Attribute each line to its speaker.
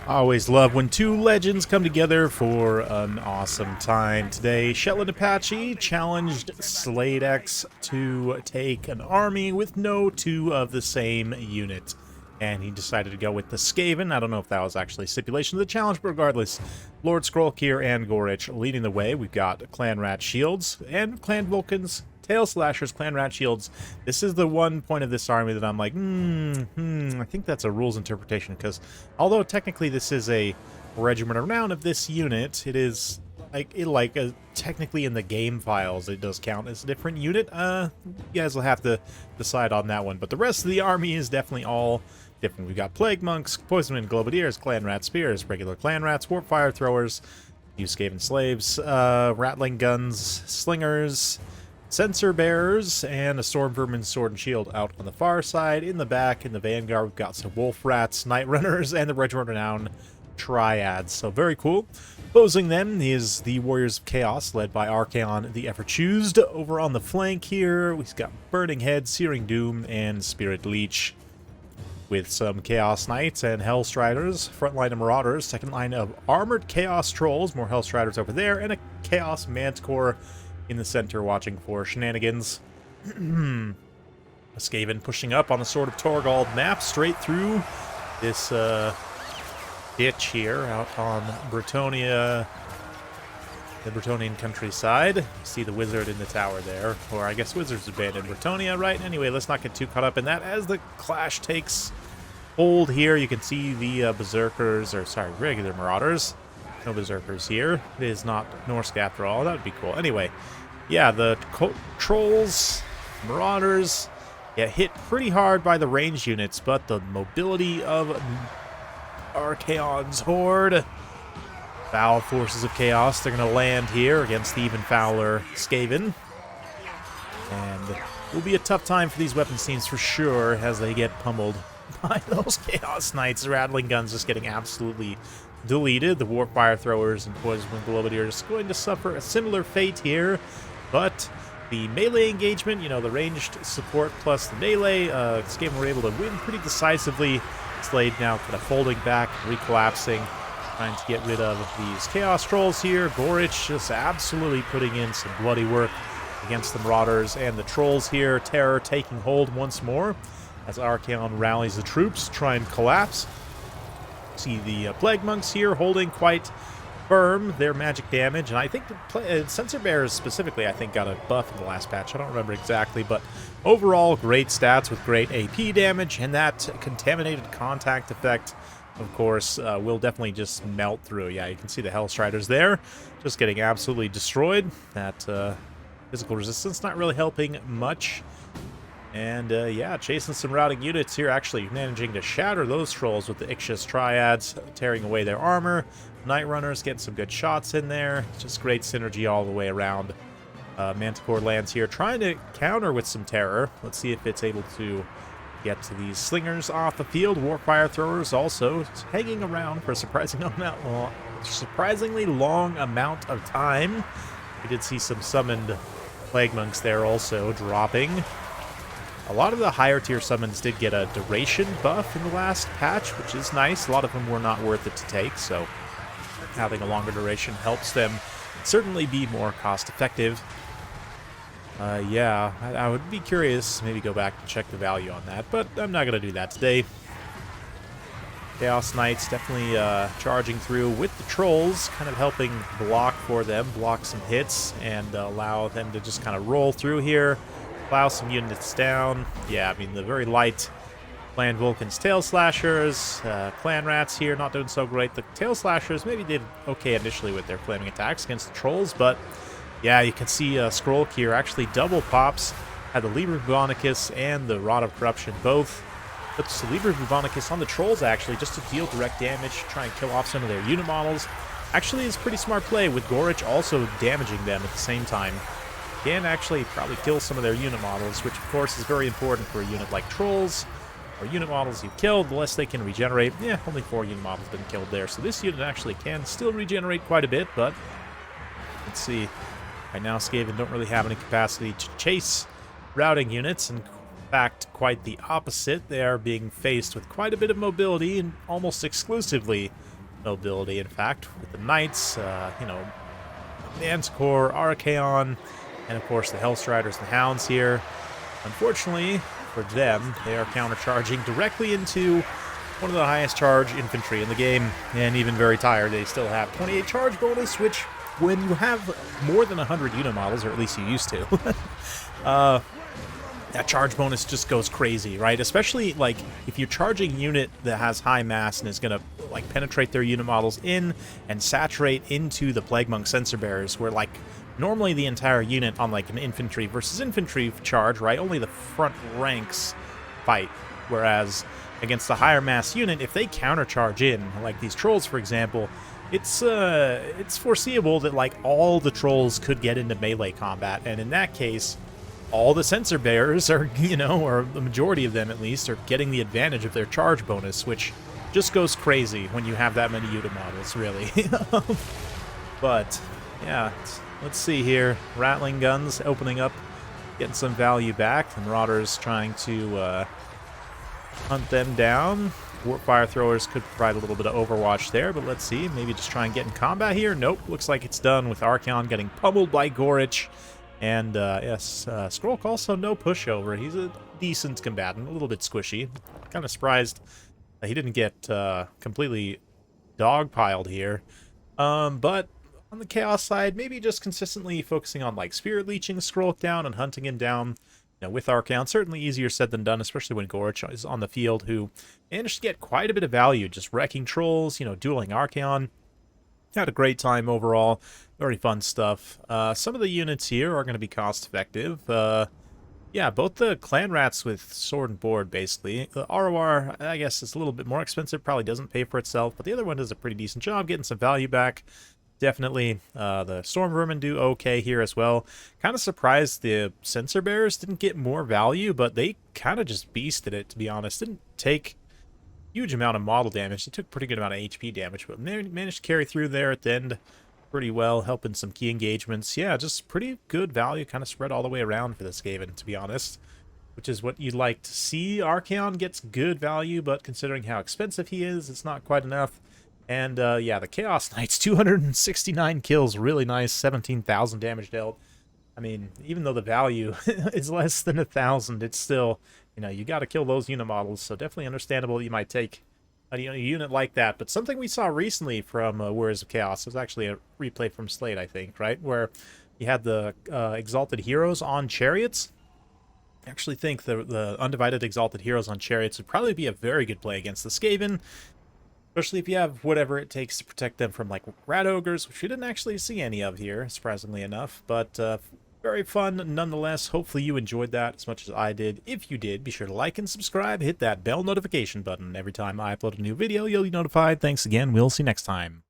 Speaker 1: I always love when two legends come together for an awesome time. Today, Shetland Apache challenged Slade X to take an army with no two of the same unit. And he decided to go with the Skaven. I don't know if that was actually a stipulation of the challenge, but regardless, Lord Scrollkeer and Gorich leading the way. We've got Clan Rat Shields and Clan Vulcans, Tail Slashers, Clan Rat Shields. This is the one point of this army that I'm like, I think that's a rules interpretation, because although technically this is a regiment around of this unit, it is technically in the game files it does count as a different unit. You guys will have to decide on that one, but the rest of the army is definitely all different. We've got Plague Monks, Poisonwind Globadiers, Clan Rat Spears, regular Clan Rats, Warp Fire Throwers, use Skaven Slaves, Rattling Guns, Slingers, Sensor Bearers, and a Storm Vermin Sword and Shield out on the far side. In the back, in the Vanguard, we've got some Wolf Rats, Night Runners, and the Regiment Renown Triads. So very cool. Opposing them is the Warriors of Chaos, led by Archaon the Ever-Choosed. Over on the flank here, we've got Burning Head, Searing Doom, and Spirit Leech, with some Chaos Knights and Hellstriders. Front line of Marauders, second line of Armored Chaos Trolls, more Hellstriders over there, and a Chaos Manticore in the center watching for shenanigans. A Skaven pushing up on the Sword of Torgald map straight through this ditch here out on Bretonia, the Bretonian countryside. See the wizard in the tower there, or I guess wizards abandoned Bretonia, right? Anyway, let's not get too caught up in that. As the clash takes hold here, you can see the berserkers, or sorry, regular marauders. No berserkers here. It is not Norsk after all. That would be cool. Anyway, yeah, the trolls, marauders, get hit pretty hard by the ranged units, but the mobility of Archaon's horde, foul forces of chaos, they're going to land here against the even fouler Skaven. And it will be a tough time for these weapons teams for sure as they get pummeled by those Chaos Knights. Rattling Guns just getting absolutely deleted. The Warp Fire Throwers and Poisonwind Globadiers are going to suffer a similar fate here, but the melee engagement, you know, the ranged support plus the melee, Skaven were able to win pretty decisively. Slade now kind of folding back, recollapsing, trying to get rid of these Chaos Trolls here. Gorich just absolutely putting in some bloody work against the Marauders and the Trolls here. Terror taking hold once more as Archaon rallies the troops, try and collapse. See the Plague Monks here holding quite firm their magic damage, and I think the Sensor Bearers specifically, I think, got a buff in the last patch. I don't remember exactly, but overall, great stats with great AP damage, and that contaminated contact effect, of course, will definitely just melt through. Yeah, you can see the Hellstriders there, just getting absolutely destroyed. That physical resistance not really helping much. And, yeah, chasing some routing units here, actually managing to shatter those trolls with the Ixis Triads, tearing away their armor. Night Runners getting some good shots in there. Just great synergy all the way around. Manticore lands here, trying to counter with some terror. Let's see if it's able to get to these slingers off the field. Warpfire Throwers also hanging around for a surprisingly long amount of time. We did see some summoned Plague Monks there also dropping. A lot of the higher tier summons did get a duration buff in the last patch, which is nice. A lot of them were not worth it to take, so having a longer duration helps them certainly be more cost effective. Yeah, I would be curious, maybe go back and check the value on that, but I'm not going to do that today. Chaos Knights definitely charging through with the Trolls, kind of helping block for them, block some hits, and allow them to just kind of roll through here. Plow some units down. Yeah, I mean, the very light Clan Vulcan's Tail Slashers. Clan Rats here not doing so great. The Tail Slashers maybe did okay initially with their flaming attacks against the Trolls, but yeah, you can see Scrollkeer actually double pops. Had the Liber Bubonicus and the Rod of Corruption both. Puts the Liber Bubonicus on the Trolls actually just to deal direct damage, try and kill off some of their unit models. Actually, is pretty smart play with Gorich also damaging them at the same time. Can actually probably kill some of their unit models, which of course is very important for a unit like Trolls. Or unit models you kill, the less they can regenerate. Yeah, only 4 unit models been killed there, so this unit actually can still regenerate quite a bit, but let's see. Right now, Skaven don't really have any capacity to chase routing units, and in fact, quite the opposite. They are being faced with quite a bit of mobility, and almost exclusively mobility, in fact, with the Knights, Manticore, Archaon, and of course the Hellstriders and Hounds here. Unfortunately for them, they are countercharging directly into one of the highest charge infantry in the game, and even very tired, they still have 28 charge bonus, which, when you have more than 100 unit models, or at least you used to, that charge bonus just goes crazy, right? Especially, like, if you're charging a unit that has high mass and is going to, like, penetrate their unit models in and saturate into the Plague Monk Sensor Bearers, where, like, normally the entire unit on, like, an infantry versus infantry charge, right, only the front ranks fight, whereas against the higher mass unit, if they countercharge in, like these trolls, for example, it's foreseeable that, like, all the trolls could get into melee combat, and in that case, all the sensor bearers are, or the majority of them at least, are getting the advantage of their charge bonus, which just goes crazy when you have that many unit models, really. But, yeah, let's see here. Rattling guns opening up, getting some value back. The Marauders trying to hunt them down. Warp Fire Throwers could provide a little bit of overwatch there, but let's see. Maybe just try and get in combat here. Nope, looks like it's done with Archaon getting pummeled by Gorich. And, yes, Skrulk also no pushover. He's a decent combatant, a little bit squishy. Kind of surprised that he didn't get completely dogpiled here. But on the Chaos side, maybe just consistently focusing on, like, Spirit Leeching Skrulk down and hunting him down. With Archaon, certainly easier said than done, especially when Gorich is on the field, who managed to get quite a bit of value, just wrecking trolls, dueling Archaon. Had a great time overall. Very fun stuff. Some of the units here are going to be cost-effective. Yeah, both the Clan Rats with Sword and Board, basically. The ROR, I guess, is a little bit more expensive, probably doesn't pay for itself, but the other one does a pretty decent job getting some value back. Definitely, the Storm Vermin do okay here as well. Kind of surprised the Sensor Bearers didn't get more value, but they kind of just beasted it, to be honest. Didn't take a huge amount of model damage. They took a pretty good amount of HP damage, but managed to carry through there at the end pretty well, helping some key engagements. Yeah, just pretty good value, kind of spread all the way around for this Skaven, to be honest, which is what you'd like to see. Archaon gets good value, but considering how expensive he is, it's not quite enough. And, yeah, the Chaos Knights, 269 kills, really nice, 17,000 damage dealt. I mean, even though the value is less than 1,000, it's still, you got to kill those unit models, so definitely understandable you might take a unit like that. But something we saw recently from Warriors of Chaos was actually a replay from Slate, I think, right? Where you had the Exalted Heroes on Chariots. I actually think the Undivided Exalted Heroes on Chariots would probably be a very good play against the Skaven. Especially if you have whatever it takes to protect them from, like, Rat Ogres, which we didn't actually see any of here, surprisingly enough. But very fun nonetheless. Hopefully you enjoyed that as much as I did. If you did, be sure to like and subscribe. Hit that bell notification button. Every time I upload a new video, you'll be notified. Thanks again. We'll see you next time.